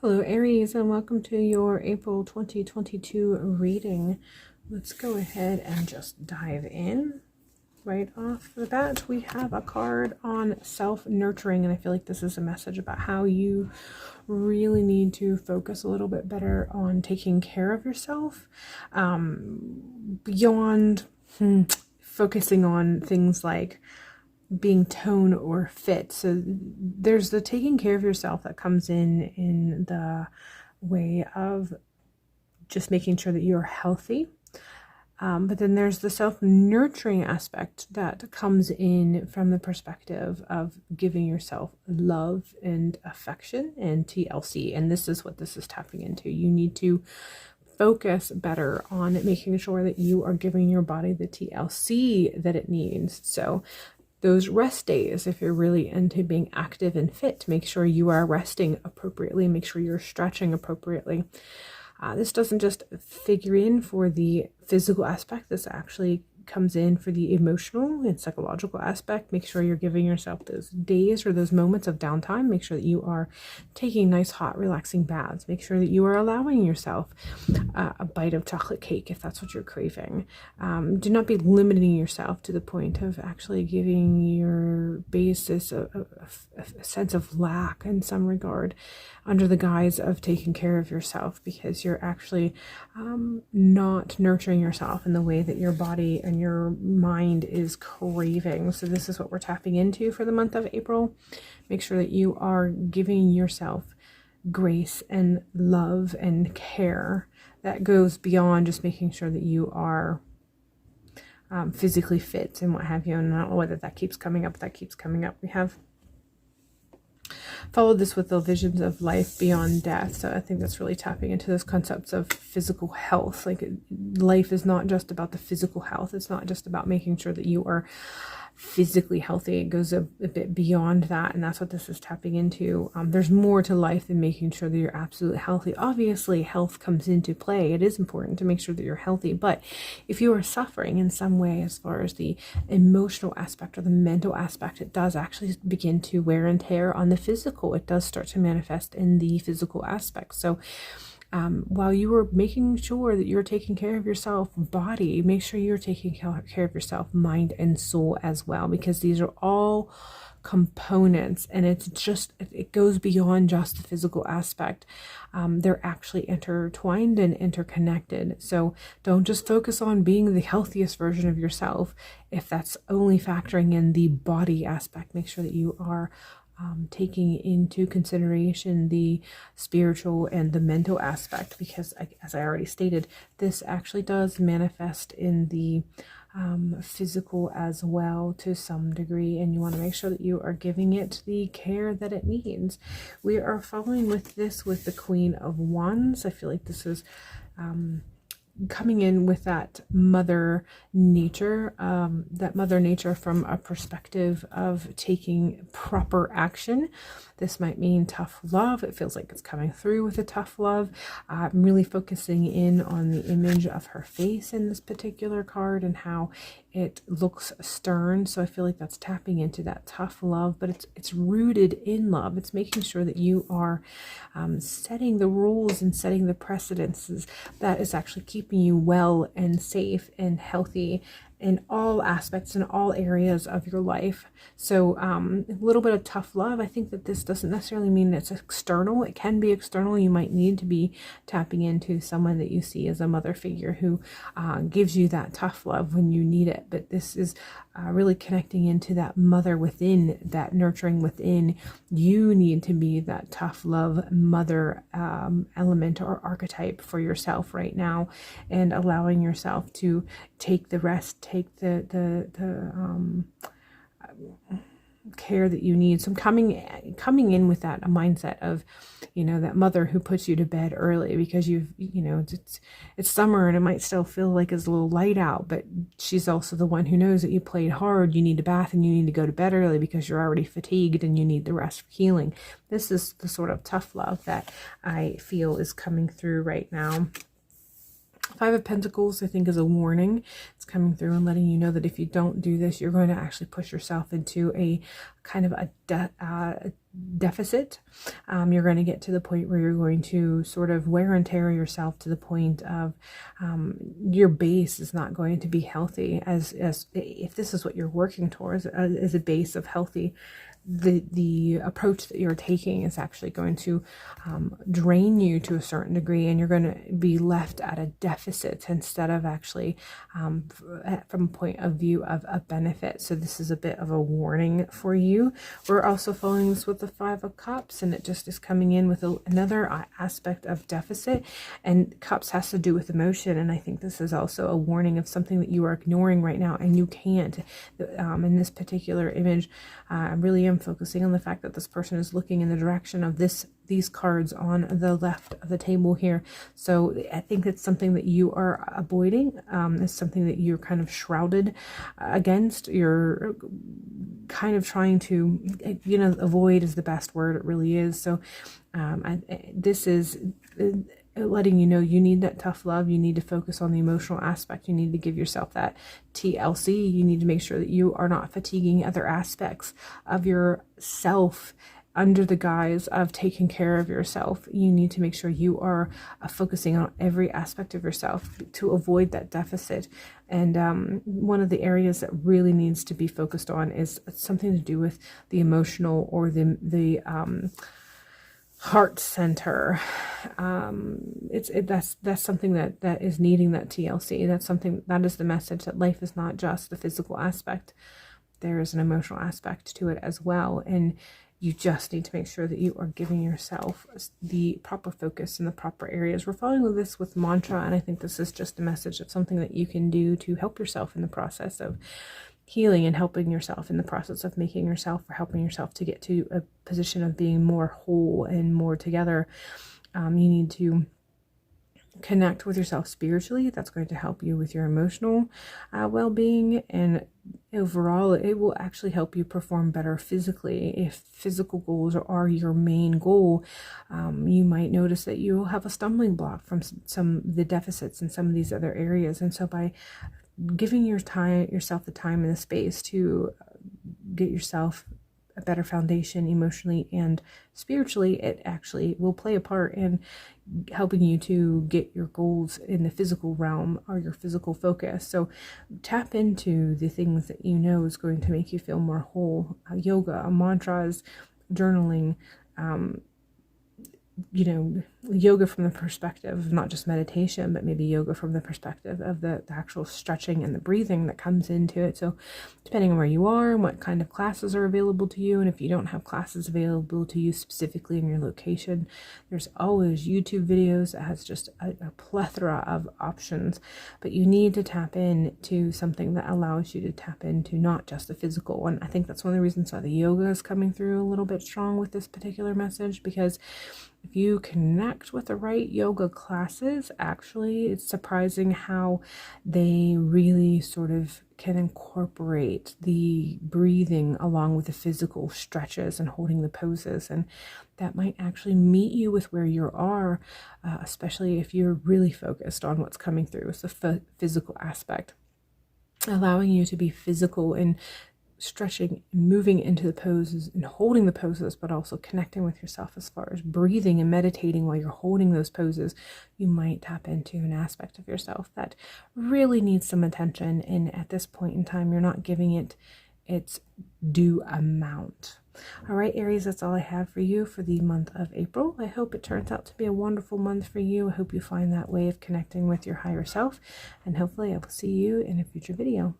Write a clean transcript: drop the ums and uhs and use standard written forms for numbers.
Hello Aries, and welcome to your April 2022 reading. Let's go ahead and just dive in. Right off the bat, we have a card on self-nurturing, and I feel like this is a message about how you really need to focus a little bit better on taking care of yourself, beyond focusing on things like being tone or fit. So there's the taking care of yourself that comes in the way of just making sure that you're healthy. But then there's the self-nurturing aspect that comes in from the perspective of giving yourself love and affection and TLC. And this is what this is tapping into. You need to focus better on making sure that you are giving your body the TLC that it needs. So those rest days, if you're really into being active and fit, make sure you are resting appropriately, make sure you're stretching appropriately. This doesn't just figure in for the physical aspect, this actually comes in for the emotional and psychological aspect. Make sure you're giving yourself those days or those moments of downtime. Make sure that you are taking nice, hot, relaxing baths. Make sure that you are allowing yourself a bite of chocolate cake if that's what you're craving. Do not be limiting yourself to the point of actually giving your basis a sense of lack in some regard under the guise of taking care of yourself, because you're actually not nurturing yourself in the way that your body and your mind is craving. So this is what we're tapping into for the month of April. Make sure that you are giving yourself grace and love and care that goes beyond just making sure that you are physically fit and what have you. And I don't know whether that keeps coming up. That keeps coming up. We have followed this with the visions of life beyond death. So I think that's really tapping into those concepts of physical health. Like, life is not just about the physical health. It's not just about making sure that you are physically healthy. It goes a bit beyond that, and that's what this is tapping into. There's more to life than making sure that you're absolutely healthy. Obviously, health comes into play. It is important to make sure that you're healthy, but if you are suffering in some way as far as the emotional aspect or the mental aspect, it does actually begin to wear and tear on the physical. It does start to manifest in the physical aspect. So while you are making sure that you're taking care of yourself body, make sure you're taking care of yourself mind and soul as well, because these are all components, and it goes beyond just the physical aspect. They're actually intertwined and interconnected. So don't just focus on being the healthiest version of yourself if that's only factoring in the body aspect. Make sure that you are taking into consideration the spiritual and the mental aspect, because as I already stated, this actually does manifest in the physical as well to some degree, and you want to make sure that you are giving it the care that it needs. We are following with this with the Queen of Wands. I feel like this is coming in with that mother nature from a perspective of taking proper action. This might mean tough love. It feels like it's coming through with a tough love. I'm really focusing in on the image of her face in this particular card and how it looks stern. So I feel like that's tapping into that tough love, but it's rooted in love. It's making sure that you are setting the rules and setting the precedences that is actually keeping you well and safe and healthy in all aspects, in all areas of your life. So a little bit of tough love. I think that this doesn't necessarily mean it's external. It can be external. You might need to be tapping into someone that you see as a mother figure who gives you that tough love when you need it. But this is really connecting into that mother within, that nurturing within. You need to be that tough love mother element or archetype for yourself right now, and allowing yourself to take the rest, take the care that you need. So I'm coming in with that a mindset of, that mother who puts you to bed early because it's summer and it might still feel like it's a little light out, but she's also the one who knows that you played hard, you need a bath, and you need to go to bed early because you're already fatigued and you need the rest for healing. This is the sort of tough love that I feel is coming through right now. Five of Pentacles, I think, is a warning. It's coming through and letting you know that if you don't do this, you're going to actually push yourself into a kind of a deficit. You're going to get to the point where you're going to sort of wear and tear yourself to the point of your base is not going to be healthy. As if this is what you're working towards, as a base of healthy, the approach that you're taking is actually going to drain you to a certain degree, and you're going to be left at a deficit instead of actually from a point of view of a benefit. So this is a bit of a warning for you. We're also following this with the Five of Cups, and it just is coming in with another aspect of deficit, and Cups has to do with emotion, and I think this is also a warning of something that you are ignoring right now, and you can't. In this particular image, I really am focusing on the fact that this person is looking in the direction of these cards on the left of the table here. So I think it's something that you are avoiding. It's something that you're kind of shrouded against. You're kind of trying to, avoid is the best word. It really is. So this is letting you know you need that tough love. You need to focus on the emotional aspect. You need to give yourself that TLC. You need to make sure that you are not fatiguing other aspects of yourself under the guise of taking care of yourself. You need to make sure you are focusing on every aspect of yourself to avoid that deficit. And one of the areas that really needs to be focused on is something to do with the emotional or the heart center. That's something that is needing that TLC. That is the message that life is not just the physical aspect. There is an emotional aspect to it as well, and you just need to make sure that you are giving yourself the proper focus in the proper areas. We're following this with mantra, and I think this is just a message of something that you can do to help yourself in the process of healing, and helping yourself in the process of making yourself, or helping yourself to get to a position of being more whole and more together. You need to connect with yourself spiritually. That's going to help you with your emotional well-being, and overall it will actually help you perform better physically. If physical goals are your main goal, you might notice that you will have a stumbling block from some of the deficits in some of these other areas. And so by giving yourself the time and the space to get yourself a better foundation emotionally and spiritually, it actually will play a part in helping you to get your goals in the physical realm, or your physical focus. So tap into the things that you know is going to make you feel more whole. Yoga, mantras, journaling, yoga from the perspective of not just meditation, but maybe yoga from the perspective of the actual stretching and the breathing that comes into it. So depending on where you are and what kind of classes are available to you, and if you don't have classes available to you specifically in your location, there's always YouTube videos that has just a plethora of options. But you need to tap into something that allows you to tap into not just the physical. And I think that's one of the reasons why the yoga is coming through a little bit strong with this particular message, because if you connect with the right yoga classes, actually, it's surprising how they really sort of can incorporate the breathing along with the physical stretches and holding the poses. And that might actually meet you with where you are, especially if you're really focused on what's coming through. It's the physical aspect, allowing you to be physical and stretching, moving into the poses and holding the poses, but also connecting with yourself as far as breathing and meditating while you're holding those poses. You might tap into an aspect of yourself that really needs some attention, and at this point in time you're not giving it its due amount. All right, Aries, that's all I have for you for the month of April. I hope it turns out to be a wonderful month for you. I hope you find that way of connecting with your higher self, and hopefully I will see you in a future video.